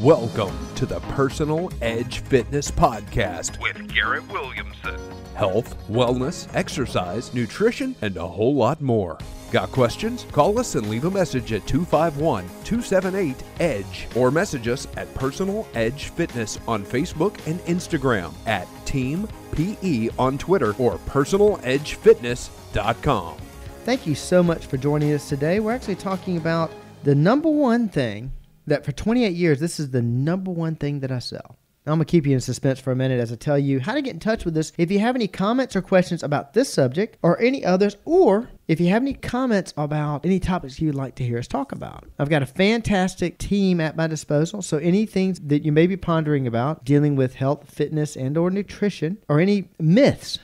Welcome to the Personal Edge Fitness Podcast with Garrett Williamson. Health, wellness, exercise, nutrition, and a whole lot more. Got questions? Call us and leave a message at 251-278-EDGE or message us at Personal Edge Fitness on Facebook and Instagram, at Team PE on Twitter, or personaledgefitness.com. Thank you so much for joining us today. We're actually talking about the number one thing that for 28 years, this is the number one thing that I sell. Now, I'm going to keep you in suspense for a minute as I tell you how to get in touch with us. If you have any comments or questions about this subject or any others, or if you have any comments about any topics you'd like to hear us talk about. I've got a fantastic team at my disposal, so anything that you may be pondering about dealing with health, fitness, and or nutrition, or any myths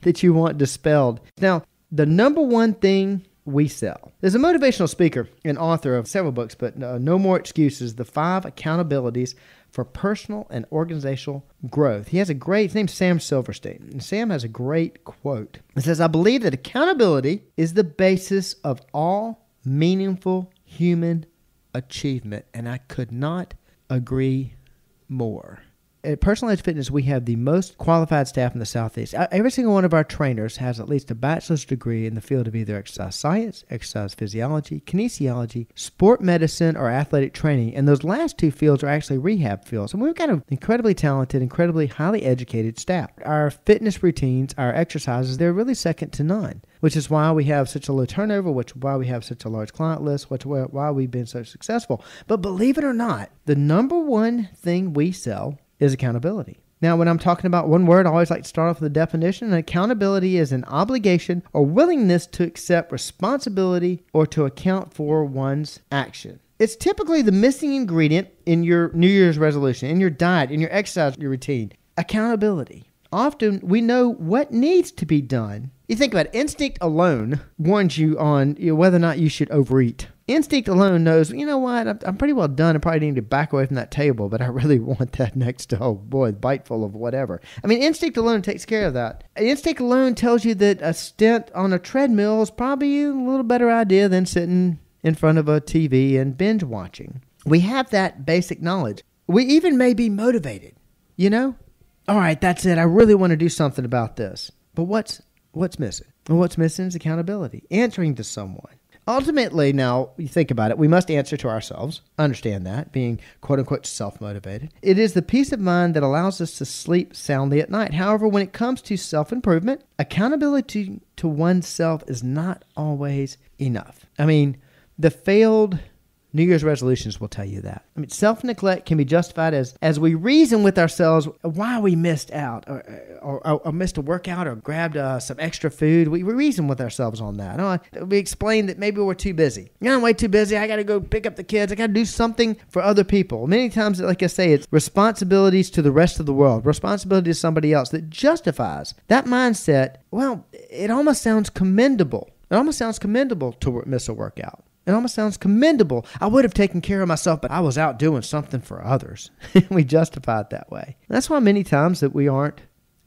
that you want dispelled. Now, the number one thing we sell. There's a motivational speaker and author of several books, but No More Excuses, the 5 accountabilities for personal and organizational growth. His name's Sam Silverstein, and Sam has a great quote. It says, "I believe that accountability is the basis of all meaningful human achievement," and I could not agree more. At Personal Edge Fitness, we have the most qualified staff in the Southeast. Every single one of our trainers has at least a bachelor's degree in the field of either exercise science, exercise physiology, kinesiology, sport medicine, or athletic training. And those last two fields are actually rehab fields. And we've got an incredibly talented, incredibly highly educated staff. Our fitness routines, our exercises, they're really second to none, which is why we have such a low turnover, which is why we have such a large client list, which is why we've been so successful. But believe it or not, the number one thing we sell is accountability. Now, when I'm talking about one word, I always like to start off with the definition. And accountability is an obligation or willingness to accept responsibility or to account for one's action. It's typically the missing ingredient in your New Year's resolution, in your diet, in your exercise, your routine. Accountability. Often we know what needs to be done. You think about it, instinct alone warns you on whether or not you should overeat. Instinct alone knows, you know what, I'm pretty well done. I probably need to back away from that table, but I really want that next, a bite full of whatever. I mean, instinct alone takes care of that. Instinct alone tells you that a stint on a treadmill is probably a little better idea than sitting in front of a TV and binge watching. We have that basic knowledge. We even may be motivated, All right, that's it. I really want to do something about this. But what's missing? Well, what's missing is accountability, answering to someone. Ultimately, now, you think about it, we must answer to ourselves. Understand that, being quote-unquote self-motivated. It is the peace of mind that allows us to sleep soundly at night. However, when it comes to self-improvement, accountability to oneself is not always enough. I mean, the failed New Year's resolutions will tell you that. I mean, self-neglect can be justified as we reason with ourselves why we missed out or missed a workout or grabbed some extra food. We reason with ourselves on that. We explain that maybe we're too busy. I'm way too busy. I got to go pick up the kids. I got to do something for other people. Many times, like I say, it's responsibilities to the rest of the world, responsibility to somebody else that justifies that mindset. Well, it almost sounds commendable. It almost sounds commendable to miss a workout. It almost sounds commendable. I would have taken care of myself, but I was out doing something for others. We justify it that way. That's why many times that we aren't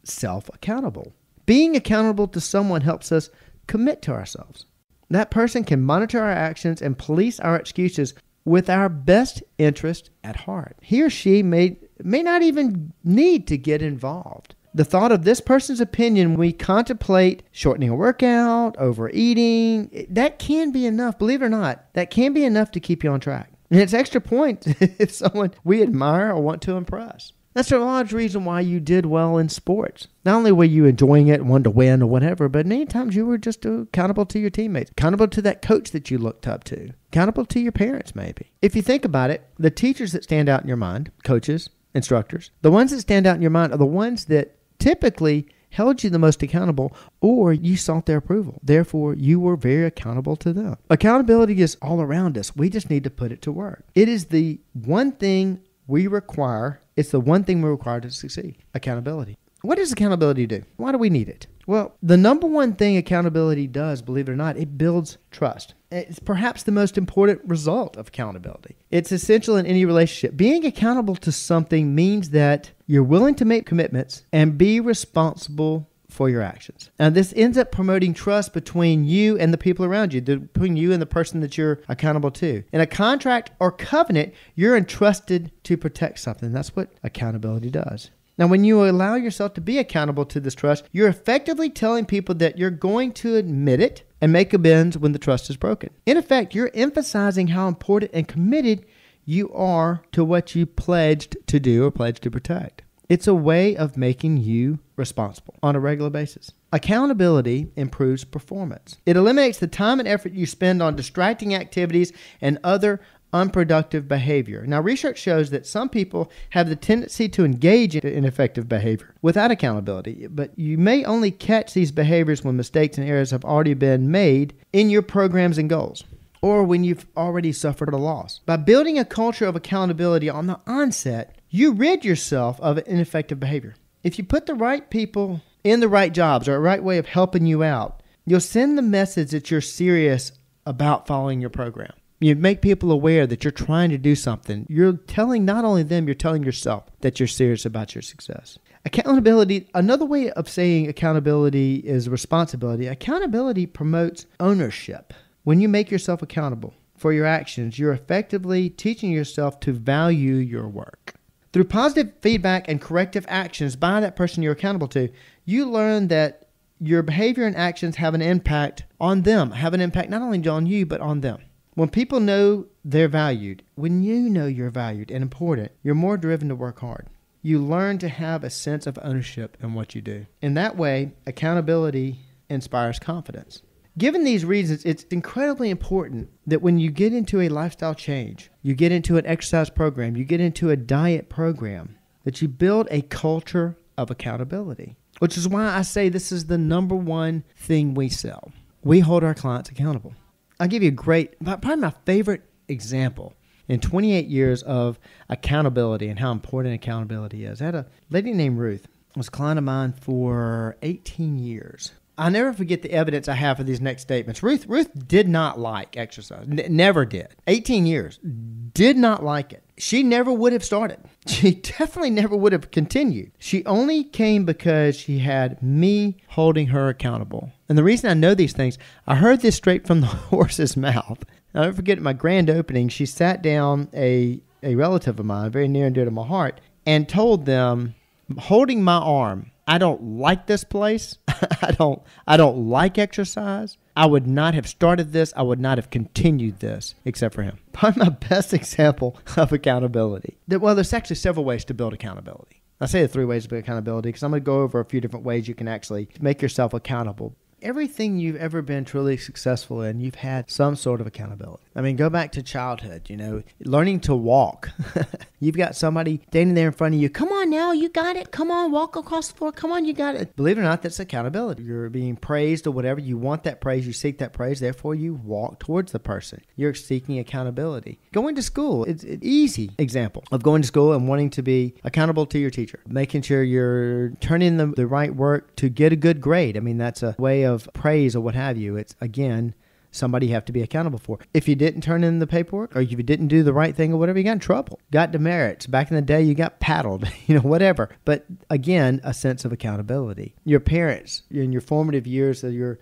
self-accountable. Being accountable to someone helps us commit to ourselves. That person can monitor our actions and police our excuses with our best interest at heart. He or she may not even need to get involved. The thought of this person's opinion when we contemplate shortening a workout, overeating, that can be enough. Believe it or not, that can be enough to keep you on track. And it's extra points if someone we admire or want to impress. That's a large reason why you did well in sports. Not only were you enjoying it, wanted to win or whatever, but many times you were just accountable to your teammates, accountable to that coach that you looked up to, accountable to your parents maybe. If you think about it, the teachers that stand out in your mind, coaches, instructors, the ones that stand out in your mind are the ones that typically held you the most accountable, or you sought their approval. Therefore, you were very accountable to them. Accountability is all around us. We just need to put it to work. It is the one thing we require. It's the one thing we require to succeed. Accountability. What does accountability do? Why do we need it? Well, the number one thing accountability does, believe it or not, it builds trust. It's perhaps the most important result of accountability. It's essential in any relationship. Being accountable to something means that you're willing to make commitments and be responsible for your actions. Now, this ends up promoting trust between you and the people around you, between you and the person that you're accountable to. In a contract or covenant, you're entrusted to protect something. That's what accountability does. Now, when you allow yourself to be accountable to this trust, you're effectively telling people that you're going to admit it and make amends when the trust is broken. In effect, you're emphasizing how important and committed you are to what you pledged to do or pledged to protect. It's a way of making you responsible on a regular basis. Accountability improves performance. It eliminates the time and effort you spend on distracting activities and other unproductive behavior. Now, research shows that some people have the tendency to engage in ineffective behavior without accountability, but you may only catch these behaviors when mistakes and errors have already been made in your programs and goals, or when you've already suffered a loss. By building a culture of accountability on the onset, you rid yourself of ineffective behavior. If you put the right people in the right jobs or a right way of helping you out, you'll send the message that you're serious about following your program. You make people aware that you're trying to do something. You're telling not only them, you're telling yourself that you're serious about your success. Accountability, another way of saying accountability is responsibility. Accountability promotes ownership. When you make yourself accountable for your actions, you're effectively teaching yourself to value your work. Through positive feedback and corrective actions by that person you're accountable to, you learn that your behavior and actions have an impact on them, have an impact not only on you, but on them. When people know they're valued, when you know you're valued and important, you're more driven to work hard. You learn to have a sense of ownership in what you do. In that way, accountability inspires confidence. Given these reasons, it's incredibly important that when you get into a lifestyle change, you get into an exercise program, you get into a diet program, that you build a culture of accountability, which is why I say this is the number one thing we sell. We hold our clients accountable. I'll give you probably my favorite example in 28 years of accountability and how important accountability is. I had a lady named Ruth, was a client of mine for 18 years. I'll never forget the evidence I have for these next statements. Ruth did not like exercise. Never did. 18 years. Did not like it. She never would have started. She definitely never would have continued. She only came because she had me holding her accountable. And the reason I know these things, I heard this straight from the horse's mouth. I'll never forget at my grand opening, she sat down a relative of mine, very near and dear to my heart, and told them, holding my arm, I don't like this place. I don't like exercise. I would not have started this. I would not have continued this except for him. Probably my best example of accountability. Well, there's actually several ways to build accountability. I say the 3 ways to build accountability because I'm going to go over a few different ways you can actually make yourself accountable. Everything you've ever been truly successful in, you've had some sort of accountability. I mean, go back to childhood, learning to walk. You've got somebody standing there in front of you. Come on now, you got it. Come on, walk across the floor. Come on, you got it. Believe it or not, that's accountability. You're being praised or whatever. You want that praise. You seek that praise. Therefore, you walk towards the person. You're seeking accountability. Going to school, it's an easy example of going to school and wanting to be accountable to your teacher. Making sure you're turning the right work to get a good grade. I mean, that's a way of praise or what have you. It's, again, somebody you have to be accountable for. If you didn't turn in the paperwork or if you didn't do the right thing or whatever, you got in trouble. Got demerits. Back in the day, you got paddled, whatever. But again, a sense of accountability. Your parents, in your formative years, are your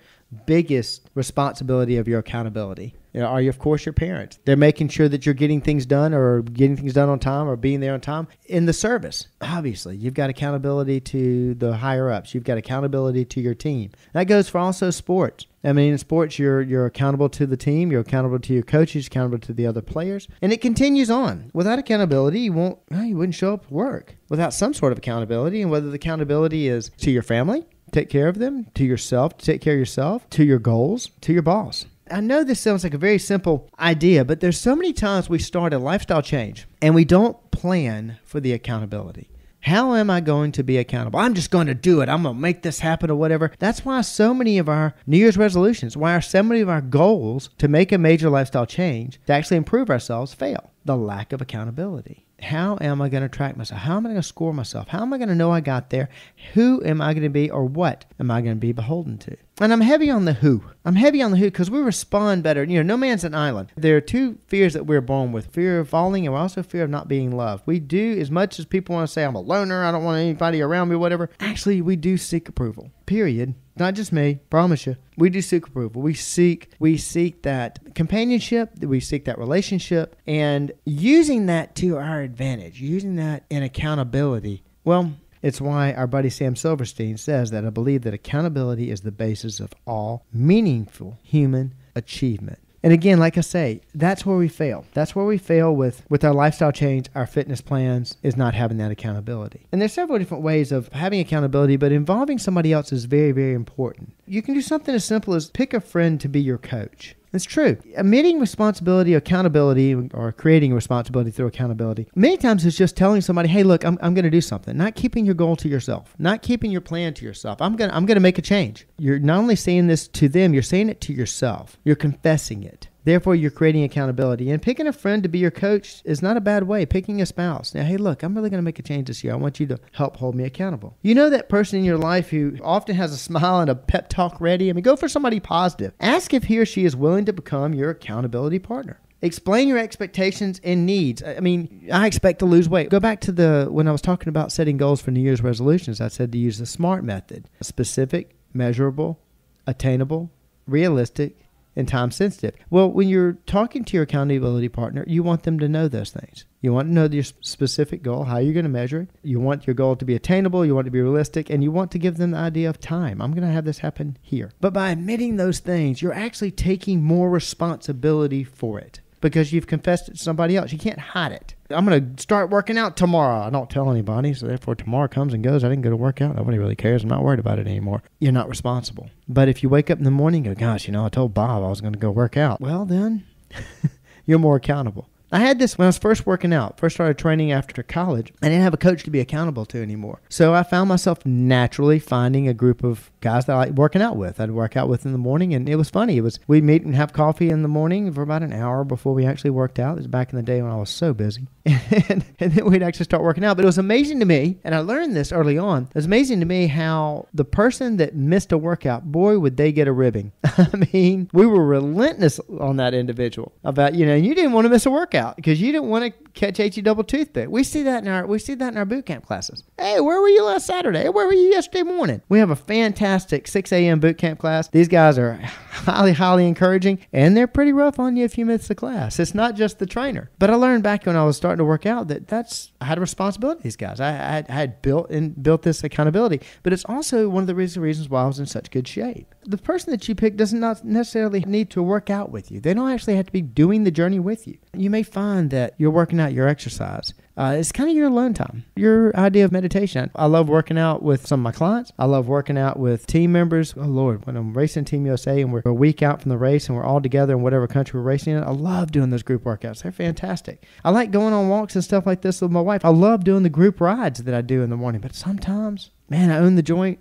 biggest responsibility of your accountability. Are you, of course, your parents. They're making sure that you're getting things done or getting things done on time or being there on time. In the service, obviously, you've got accountability to the higher-ups. You've got accountability to your team. That goes for also sports. I mean, in sports, you're accountable to the team. You're accountable to your coaches, accountable to the other players. And it continues on. Without accountability, you wouldn't show up at work. Without some sort of accountability, and whether the accountability is to your family, take care of them, to yourself, to take care of yourself, to your goals, to your boss. I know this sounds like a very simple idea, but there's so many times we start a lifestyle change and we don't plan for the accountability. How am I going to be accountable? I'm just going to do it. I'm going to make this happen or whatever. That's why so many of our New Year's resolutions, why so many of our goals to make a major lifestyle change, to actually improve ourselves, fail. The lack of accountability. How am I going to track myself? How am I going to score myself? How am I going to know I got there? Who am I going to be or what am I going to be beholden to? And I'm heavy on the who. I'm heavy on the who because we respond better. You know, no man's an island. There are two fears that we're born with. Fear of falling and also fear of not being loved. We do, as much as people want to say, I'm a loner, I don't want anybody around me, whatever. Actually, we do seek approval. Period. Not just me, promise you. We do seek approval. We seek that companionship, we seek that relationship, and using that to our advantage, using that in accountability. Well, it's why our buddy Sam Silverstein says that I believe that accountability is the basis of all meaningful human achievement. And again, like I say, that's where we fail. That's where we fail with our lifestyle change, our fitness plans, is not having that accountability. And there's several different ways of having accountability, but involving somebody else is very, very important. You can do something as simple as pick a friend to be your coach. It's true. Admitting responsibility, accountability, or creating responsibility through accountability, many times it's just telling somebody, hey, look, I'm going to do something. Not keeping your goal to yourself. Not keeping your plan to yourself. I'm going to make a change. You're not only saying this to them, you're saying it to yourself. You're confessing it. Therefore, you're creating accountability. And picking a friend to be your coach is not a bad way. Picking a spouse. Now, hey, look, I'm really going to make a change this year. I want you to help hold me accountable. You know that person in your life who often has a smile and a pep talk ready? I mean, go for somebody positive. Ask if he or she is willing to become your accountability partner. Explain your expectations and needs. I mean, I expect to lose weight. Go back to when I was talking about setting goals for New Year's resolutions, I said to use the SMART method. Specific, measurable, attainable, realistic, and time sensitive. Well, when you're talking to your accountability partner, you want them to know those things. You want to know your specific goal, how you're going to measure it. You want your goal to be attainable, you want it to be realistic, and you want to give them the idea of time. I'm going to have this happen here. But by admitting those things, you're actually taking more responsibility for it because you've confessed it to somebody else. You can't hide it. I'm going to start working out tomorrow. I don't tell anybody, so therefore tomorrow comes and goes. I didn't go to work out. Nobody really cares. I'm not worried about it anymore. You're not responsible. But if you wake up in the morning and go, gosh, I told Bob I was going to go work out. Well, then you're more accountable. I had this when I was first working out, first started training after college. I didn't have a coach to be accountable to anymore. So I found myself naturally finding a group of guys that I like working out with. I'd work out with in the morning, and it was funny. We'd meet and have coffee in the morning for about an hour before we actually worked out. It was back in the day when I was so busy. And then we'd actually start working out. But it was amazing to me, and I learned this early on, it was amazing to me how the person that missed a workout, boy, would they get a ribbing. I mean, we were relentless on that individual about, you didn't want to miss a workout because you didn't want to catch HE double toothpick. We see that in our boot camp classes. Hey, where were you last Saturday? Hey, where were you yesterday morning? We have a fantastic 6 a.m. boot camp class. These guys are highly, highly encouraging, and they're pretty rough on you if you miss the class. It's not just the trainer. But I learned back when I was starting to work out I had a responsibility to these guys. I had built this accountability, but it's also one of the reasons why I was in such good shape. The person that you pick does not necessarily need to work out with you. They don't actually have to be doing the journey with you. You may find that you're working out your exercise. It's kind of your alone time, your idea of meditation. I love working out with some of my clients. I love working out with team members. Oh, Lord, when I'm racing Team USA and we're a week out from the race and we're all together in whatever country we're racing in, I love doing those group workouts. They're fantastic. I like going on walks and stuff like this with my wife. I love doing the group rides that I do in the morning, but sometimes, man, I own the joint.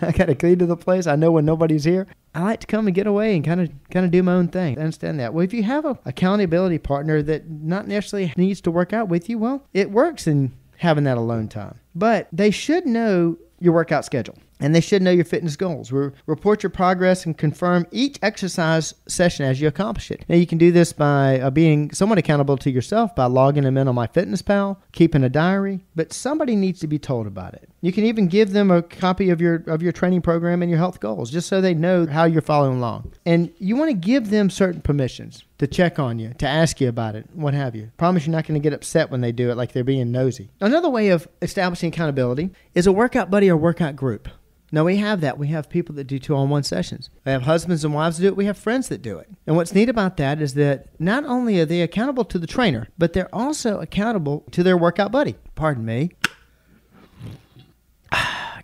I got a key to the place. I know when nobody's here. I like to come and get away and kind of do my own thing. I understand that. Well, if you have an accountability partner that not necessarily needs to work out with you, well, it works in having that alone time. But they should know your workout schedule. And they should know your fitness goals. Report your progress and confirm each exercise session as you accomplish it. Now, you can do this by being somewhat accountable to yourself by logging them in on MyFitnessPal, keeping a diary, but somebody needs to be told about it. You can even give them a copy of your training program and your health goals, just so they know how you're following along. And you want to give them certain permissions to check on you, to ask you about it, what have you. Promise you're not going to get upset when they do it like they're being nosy. Another way of establishing accountability is a workout buddy or workout group. Now, we have that. We have people that do 2-on-1 sessions. We have husbands and wives that do it. We have friends that do it. And what's neat about that is that not only are they accountable to the trainer, but they're also accountable to their workout buddy. Pardon me.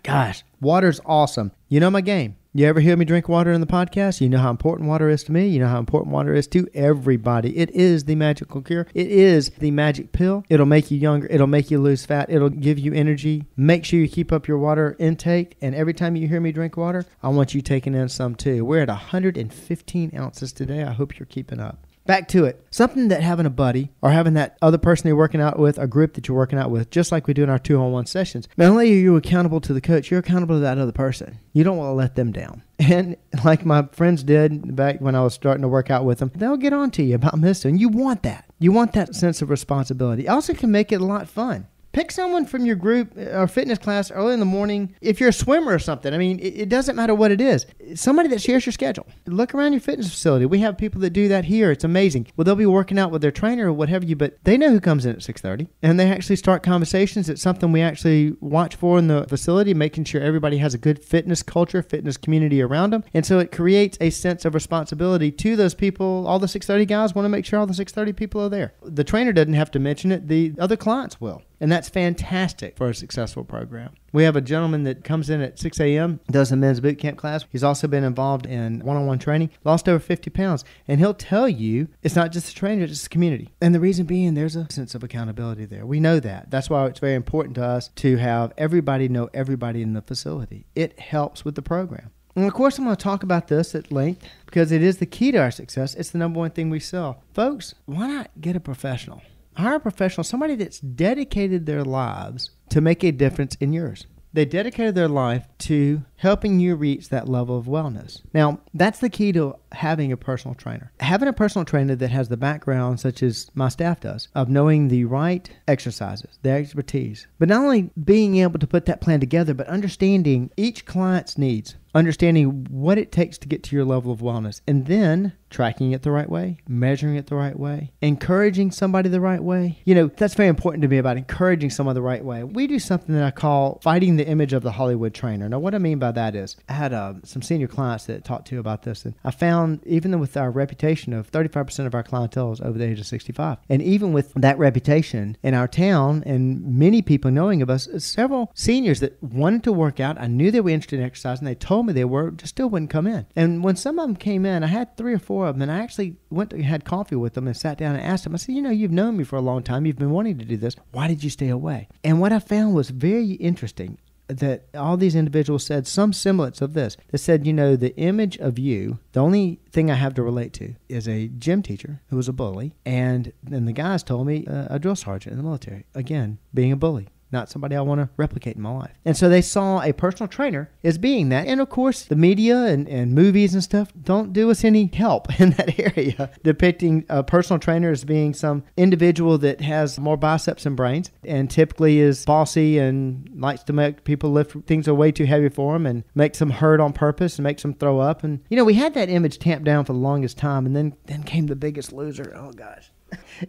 Gosh, water's awesome. You know my game. You ever hear me drink water in the podcast? You know how important water is to me. You know how important water is to everybody. It is the magical cure. It is the magic pill. It'll make you younger. It'll make you lose fat. It'll give you energy. Make sure you keep up your water intake. And every time you hear me drink water, I want you taking in some too. We're at 115 ounces today. I hope you're keeping up. Back to it. Something that having a buddy or having that other person you're working out with, a group that you're working out with, just like we do in our 2-on-1 sessions, not only are you accountable to the coach, you're accountable to that other person. You don't want to let them down. And like my friends did back when I was starting to work out with them, they'll get on to you about missing. You want that. You want that sense of responsibility. It also can make it a lot fun. Pick someone from your group or fitness class early in the morning. If you're a swimmer or something, I mean, it doesn't matter what it is. Somebody that shares your schedule. Look around your fitness facility. We have people that do that here. It's amazing. Well, they'll be working out with their trainer or what have you, but they know who comes in at 6:30. And they actually start conversations. It's something we actually watch for in the facility, making sure everybody has a good fitness culture, fitness community around them. And so it creates a sense of responsibility to those people. All the 6:30 guys want to make sure all the 6:30 people are there. The trainer doesn't have to mention it. The other clients will. And that's fantastic for a successful program. We have a gentleman that comes in at 6 a.m., does the men's boot camp class. He's also been involved in one-on-one training, lost over 50 pounds. And he'll tell you it's not just the trainer, it's the community. And the reason being, there's a sense of accountability there. We know that. That's why it's very important to us to have everybody know everybody in the facility. It helps with the program. And of course, I'm going to talk about this at length because it is the key to our success. It's the number one thing we sell. Folks, why not get a professional? Hire a professional, somebody that's dedicated their lives to make a difference in yours. They dedicated their life to helping you reach that level of wellness. Now, that's the key to having a personal trainer. Having a personal trainer that has the background, such as my staff does, of knowing the right exercises, the expertise, but not only being able to put that plan together, but understanding each client's needs, understanding what it takes to get to your level of wellness, and then tracking it the right way, measuring it the right way, encouraging somebody the right way. You know, that's very important to me about encouraging someone the right way. We do something that I call fighting the image of the Hollywood trainer. Now, what I mean by that is I had some senior clients that talked to about this, and I found even with our reputation of 35% of our clientele is over the age of 65, and even with that reputation in our town and many people knowing of us, several seniors that wanted to work out, I knew they were interested in exercise, and they told me they were, just still wouldn't come in. And when some of them came in, I had 3 or 4 of them, and I actually went and had coffee with them and sat down and asked them, I said, you know, you've known me for a long time. You've been wanting to do this. Why did you stay away? And what I found was very interesting that all these individuals said some semblance of this. They said, you know, the image of you, the only thing I have to relate to is a gym teacher who was a bully. And then the guys told me a drill sergeant in the military. Again, being a bully. Not somebody I want to replicate in my life. And so they saw a personal trainer as being that. And of course, the media and movies and stuff don't do us any help in that area, depicting a personal trainer as being some individual that has more biceps and brains and typically is bossy and likes to make people lift things that are way too heavy for them and makes them hurt on purpose and makes them throw up. And, you know, we had that image tamped down for the longest time, and then came The Biggest Loser. Oh, gosh.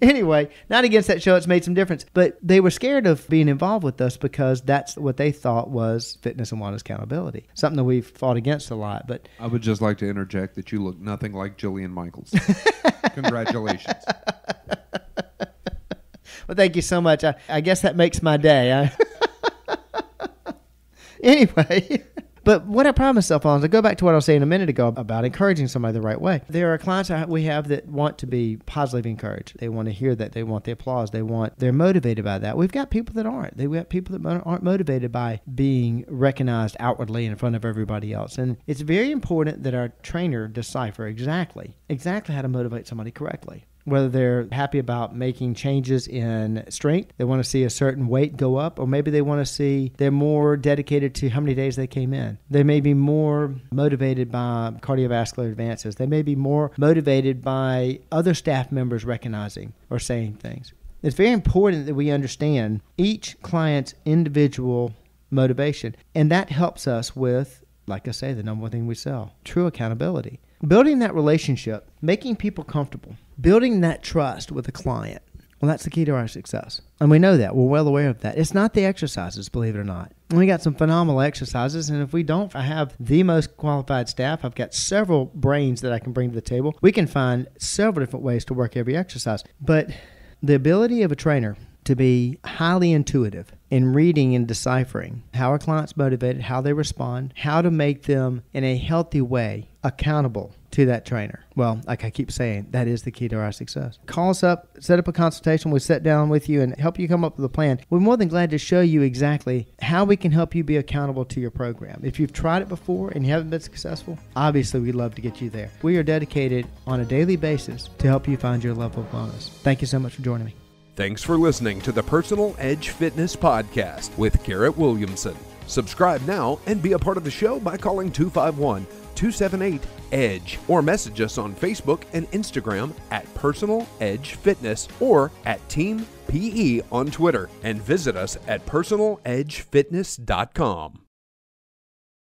Anyway, not against that show. It's made some difference. But they were scared of being involved with us because that's what they thought was fitness and wellness accountability. Something that we've fought against a lot. But I would just like to interject that you look nothing like Jillian Michaels. Congratulations. Well, thank you so much. I guess that makes my day. Anyway. But what I pride myself on is I go back to what I was saying a minute ago about encouraging somebody the right way. There are clients we have that want to be positively encouraged. They want to hear that. They want the applause. They're motivated by that. We've got people that aren't. We've got people that aren't motivated by being recognized outwardly in front of everybody else. And it's very important that our trainer decipher exactly how to motivate somebody correctly. Whether they're happy about making changes in strength, they want to see a certain weight go up, or maybe they want to see they're more dedicated to how many days they came in. They may be more motivated by cardiovascular advances. They may be more motivated by other staff members recognizing or saying things. It's very important that we understand each client's individual motivation, and that helps us with, like I say, the number one thing we sell, true accountability. Building that relationship, making people comfortable, building that trust with a client. Well, that's the key to our success. And we know that. We're well aware of that. It's not the exercises, believe it or not. And we got some phenomenal exercises, and if we don't, I have the most qualified staff. I've got several brains that I can bring to the table. We can find several different ways to work every exercise. But the ability of a trainer to be highly intuitive in reading and deciphering how our client's motivated, how they respond, how to make them in a healthy way accountable to that trainer. Well, like I keep saying, that is the key to our success. Call us up, set up a consultation. We'll sit down with you and help you come up with a plan. We're more than glad to show you exactly how we can help you be accountable to your program. If you've tried it before and you haven't been successful, obviously we'd love to get you there. We are dedicated on a daily basis to help you find your level of wellness. Thank you so much for joining me. Thanks for listening to the Personal Edge Fitness Podcast with Garrett Williamson. Subscribe now and be a part of the show by calling 251-278-EDGE or message us on Facebook and Instagram at Personal Edge Fitness or at Team PE on Twitter, and visit us at personaledgefitness.com.